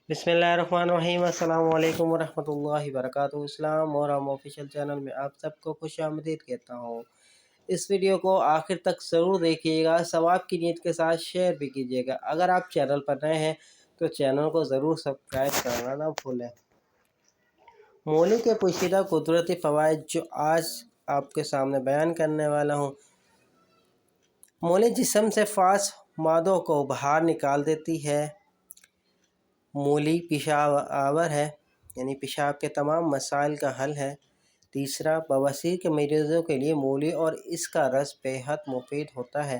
बिस्मिल्लाहिर्रहमानिर्रहीम अस्सलाम वालेकुम वरहमतुल्लाहि वबरकातुहू। इस्लाम और हम ऑफिशियल चैनल में आप सबको खुश आमदीद कहता हूँ। इस वीडियो को आखिर तक ज़रूर देखिएगा, सवाब की नीयत के साथ शेयर भी कीजिएगा। अगर आप चैनल पर नए हैं तो चैनल को ज़रूर सब्सक्राइब करना ना भूलें। मूली के पोशीदा कुदरती फ़वाइद जो आज आपके सामने बयान करने वाला हूँ। मूली जिस्म से फास मादों को बाहर निकाल देती है। मूली पेशाब आवर है, यानी पेशाब के तमाम मसाइल का हल है। तीसरा, बवासीर के मरीज़ों के लिए मूली और इसका रस बेहद मुफीद होता है,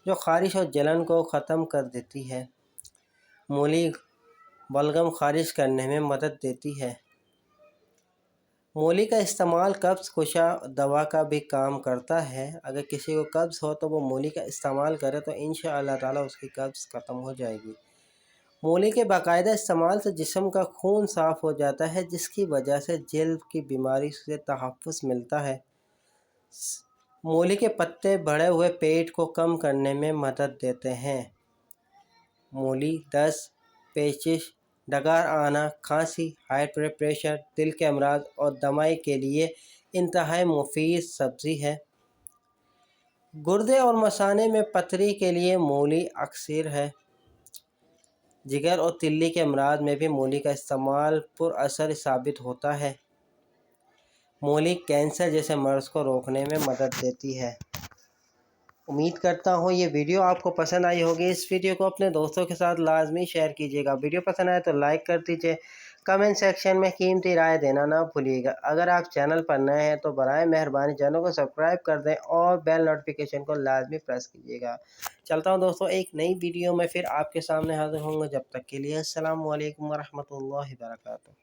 जो ख़ारिश और जलन को ख़त्म कर देती है। मूली बलगम खारिज करने में मदद देती है। मूली का इस्तेमाल कब्ज़ कुशा दवा का भी काम करता है। अगर किसी को कब्ज़ हो तो वो मूली का इस्तेमाल करे तो इंशाअल्लाह ताला उसकी कब्ज़ ख़त्म हो जाएगी। मूली के बाकायदा इस्तेमाल से जिस्म का खून साफ़ हो जाता है, जिसकी वजह से जल्द की बीमारी से तहफ़्फ़ुज़ मिलता है। मूली के पत्ते बढ़े हुए पेट को कम करने में मदद देते हैं। मूली दस्त, पेचिश, डकार आना, खांसी, हाई ब्लड प्रेशर, दिल के अमराज और दमाई के लिए इंतहाई मुफीद सब्ज़ी है। गुर्दे और मसाने में पथरी के लिए मूली अक्सर है। जिगर और तिल्ली के अमराज में भी मूली का इस्तेमाल पुरअसर साबित होता है। मूली कैंसर जैसे मर्ज़ को रोकने में मदद देती है। उम्मीद करता हूँ ये वीडियो आपको पसंद आई होगी। इस वीडियो को अपने दोस्तों के साथ लाजमी शेयर कीजिएगा। वीडियो पसंद आए तो लाइक कर दीजिए। कमेंट सेक्शन में कीमती राय देना ना भूलिएगा। अगर आप चैनल पर नए हैं तो बराए मेहरबानी चैनल को सब्सक्राइब कर दें और बेल नोटिफिकेशन को लाजमी प्रेस कीजिएगा। चलता हूँ दोस्तों, एक नई वीडियो में फिर आपके सामने हाजिर होंगे। जब तक के लिए अस्सलाम वालेकुम वरहमतुल्लाहि वबरकातुहू।